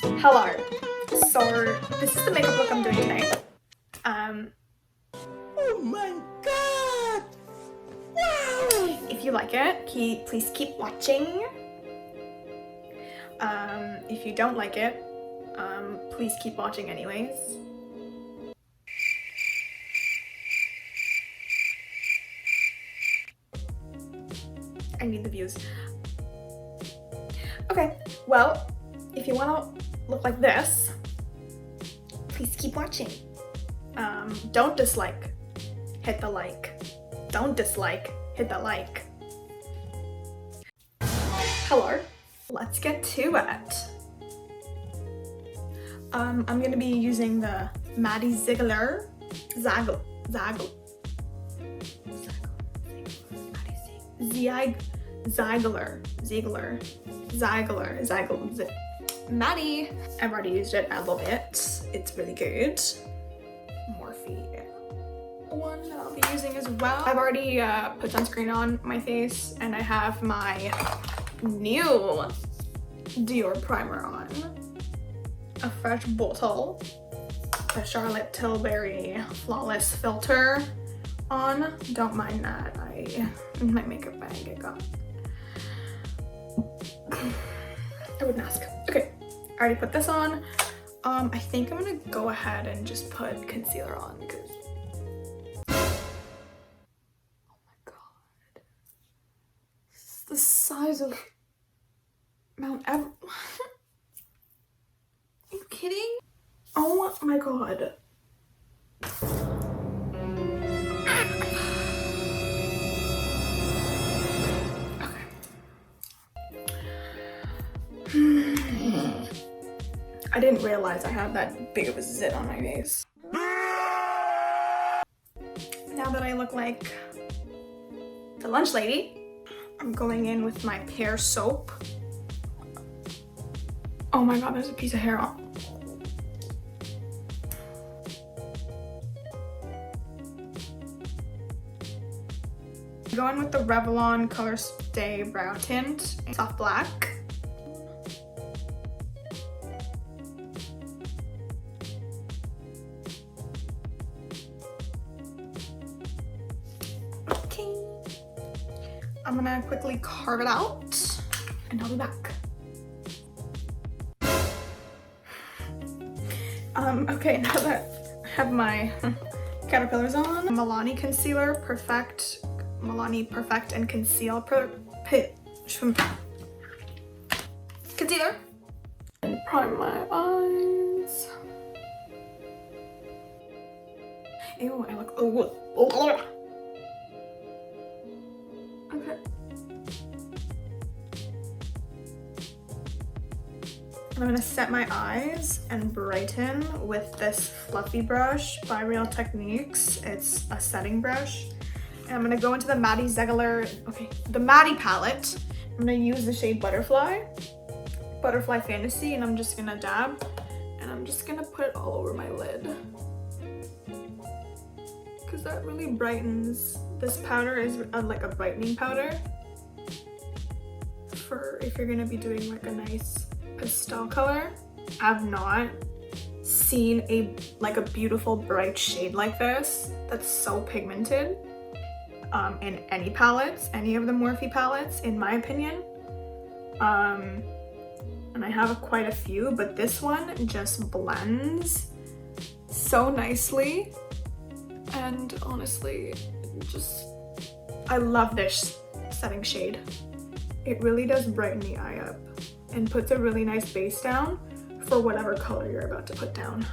Hello. So this is the makeup look I'm doing today. Oh my god! Wow! If you like it, please keep watching. If you don't like it, please keep watching anyways. I need the views. Okay, well, if you want to look like this, please keep watching. Don't dislike, hit the like. Don't dislike, hit the like. Hello, let's get to it. I'm gonna be using the MADDIE Ziegler, Maddie. I've already used it. I love it. It's really good. Morphe one that I'll be using as well. I've already put sunscreen on my face, and I have my new Dior primer on. A fresh bottle. The Charlotte Tilbury Flawless Filter on. Don't mind that. My makeup bag it got. I wouldn't ask. Okay, I already put this on. I think I'm gonna go ahead and just put concealer on because oh my god, this is the size of Mount Everest. Are you kidding? Oh my god. I didn't realize I had that big of a zit on my face. Now that I look like the lunch lady, I'm going in with my pear soap. Oh my god, there's a piece of hair on. Going with the Revlon Color Stay Brow Tint, soft black. Okay. I'm gonna quickly carve it out and I'll be back. Okay, now that I have my caterpillars on, Milani Concealer Milani Perfect and Conceal concealer, and prime my eyes. Ew, I look okay. I'm gonna set my eyes and brighten with this fluffy brush by Real Techniques. It's a setting brush. And I'm gonna go into the MADDIE Ziegler, the Maddie palette. I'm gonna use the shade Butterfly Fantasy, and I'm just gonna dab, and I'm just gonna put it all over my lid. Cause that really brightens. This powder is like a brightening powder for if you're gonna be doing like a nice pastel color. I've not seen a beautiful bright shade like this that's so pigmented in any palettes, any of the Morphe palettes, in my opinion. And I have quite a few, but this one just blends so nicely, and honestly, I love this setting shade. It really does brighten the eye up and puts a really nice base down for whatever color you're about to put down.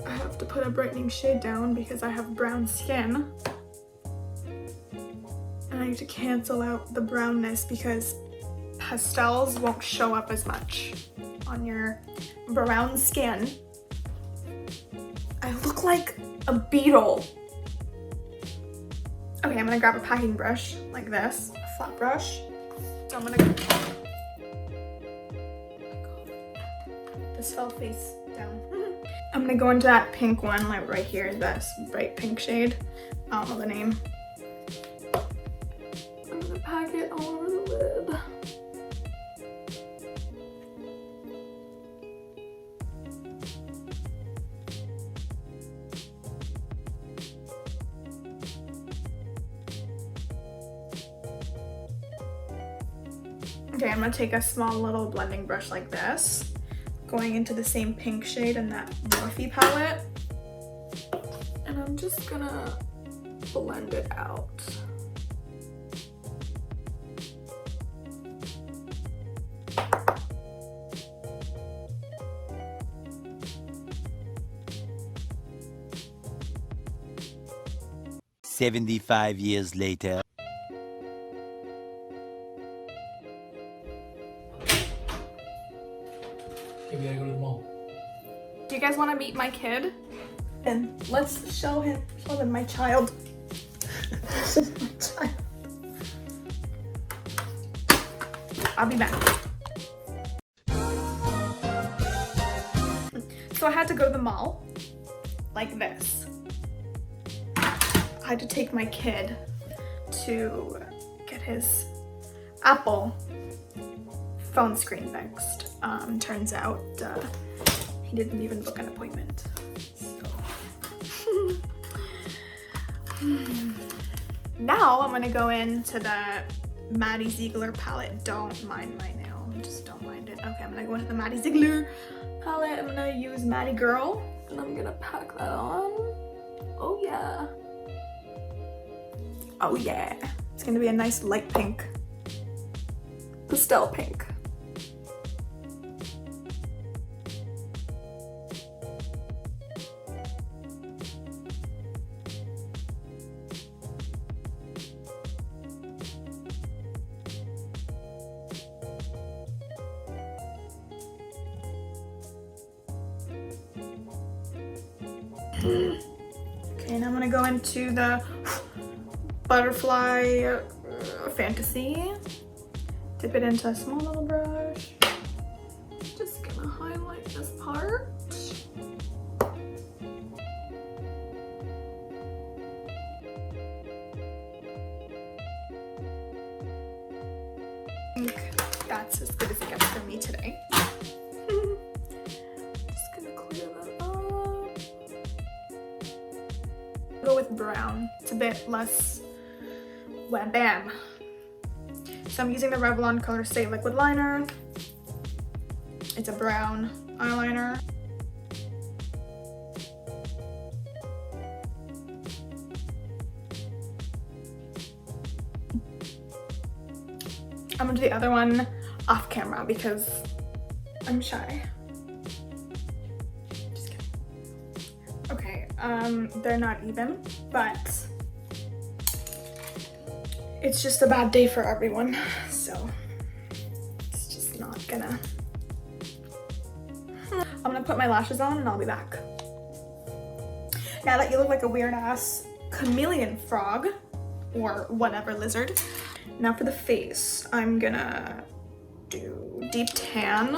I have to put a brightening shade down because I have brown skin, and I need to cancel out the brownness because pastels won't show up as much on your brown skin. I look like a beetle. Okay, I'm gonna grab a packing brush like this, a flat brush. So I'm gonna this fell face down. I'm gonna go into that pink one, like right here, this bright pink shade. I don't know the name. I'm gonna pack it all over the lid. Okay, I'm gonna take a small little blending brush like this, going into the same pink shade in that Morphe palette. And I'm just gonna blend it out. $75 later. Maybe I go to the mall. Do you guys want to meet my kid? And let's show them my child. This is my child. I'll be back. So I had to go to the mall like this. I had to take my kid to get his Apple phone screen fixed. Turns out he didn't even book an appointment. So. Now I'm gonna go into the Maddie Ziegler palette. Don't mind my nail, just don't mind it. Okay, I'm gonna go into the Maddie Ziegler palette. I'm gonna use Maddie Girl, and I'm gonna pack that on. Oh yeah. Oh yeah. It's gonna be a nice light pink. Pastel pink. Okay, now I'm gonna go into the butterfly fantasy. Dip it into a small little brush. Just gonna highlight this part. I think that's as good as it gets for me today. Just gonna clear that up. Go with brown. It's a bit less wham bam. So I'm using the Revlon Color Stay Liquid Liner. It's a brown eyeliner. I'm gonna do the other one off camera because I'm shy. Just kidding. Okay, they're not even, but it's just a bad day for everyone, so it's just not gonna. I'm gonna put my lashes on and I'll be back. Now that you look like a weird ass chameleon frog or whatever lizard. Now for the face, I'm gonna do Deep Tan,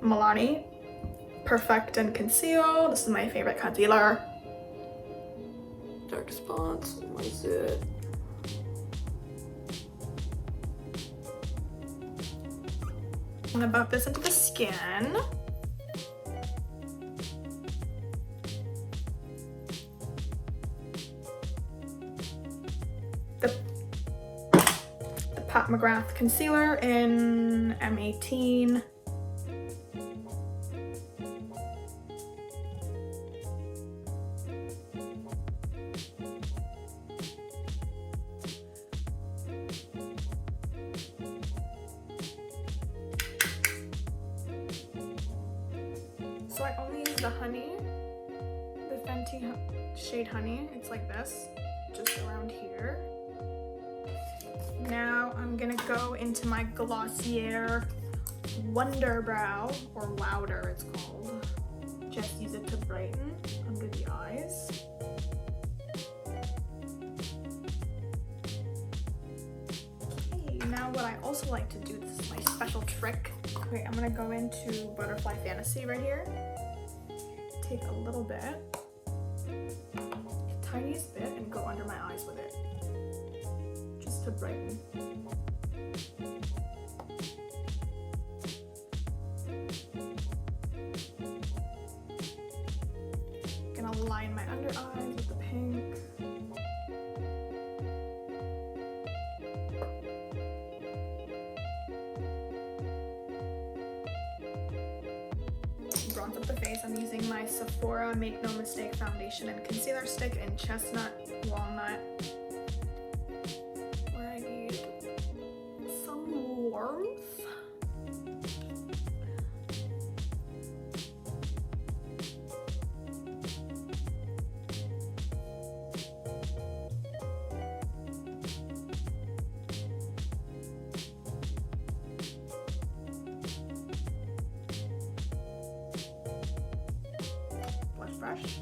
Milani, Perfect and Conceal. This is my favorite concealer. Dark spots, what is it? I'm gonna buff this into the skin. The Pat McGrath concealer in M18. So I only use the honey, the Fenty shade Honey. It's like this, just around here. Now I'm gonna go into my Glossier Wonder Brow, or Wowder it's called. Just use it to brighten under the eyes. Okay, now what I also like to do, this is my special trick. Okay, I'm gonna go into Butterfly Fantasy right here. Take a little bit, the tiniest bit, and go under my eyes with it. Just to brighten. Gonna line my under eyes with the pink. bronze up the face, I'm using my Sephora Make No Mistake Foundation and Concealer Stick in Chestnut Walnut, where I need some warmth. Brush.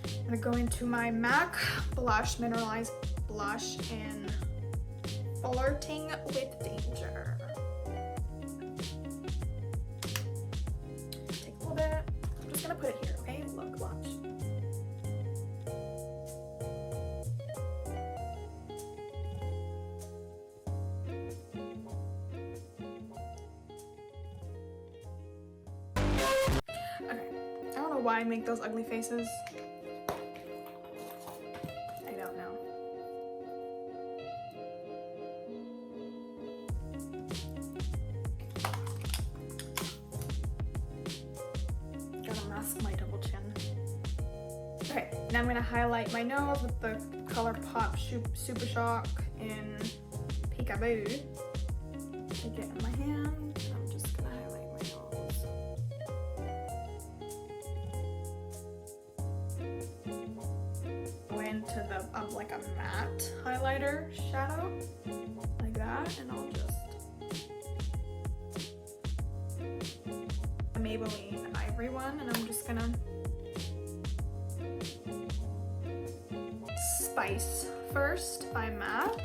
I'm gonna go into my MAC blush, mineralized blush in Flirting with Danger. Take a little bit. I'm just gonna put it here, okay? Look, watch. Why I make those ugly faces. I don't know. Gotta mask my double chin. Okay, now I'm gonna highlight my nose with the ColourPop Super Shock in Peekaboo. Take it in my hand. I'm just gonna highlight my nose. To the like a matte highlighter shadow like that, and I'll just a Maybelline Ivory one, and I'm just gonna Spice First by MAC.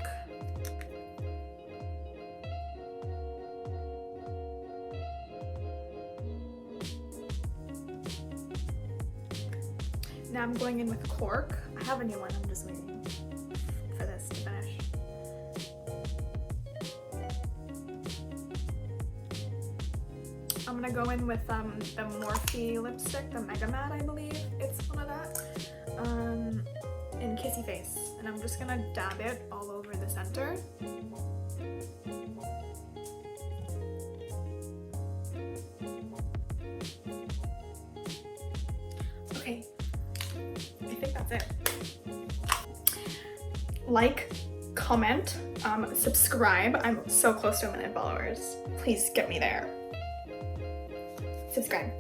Now I'm going in with Cork. I have a new one, I'm just waiting for this to finish. I'm gonna go in with the Morphe lipstick, the Mega Matte, I believe it's one of that, in Kissy Face. And I'm just gonna dab it all over the center. Okay, I think that's it. Like, comment, subscribe. I'm so close to 1 million followers. Please get me there. Subscribe.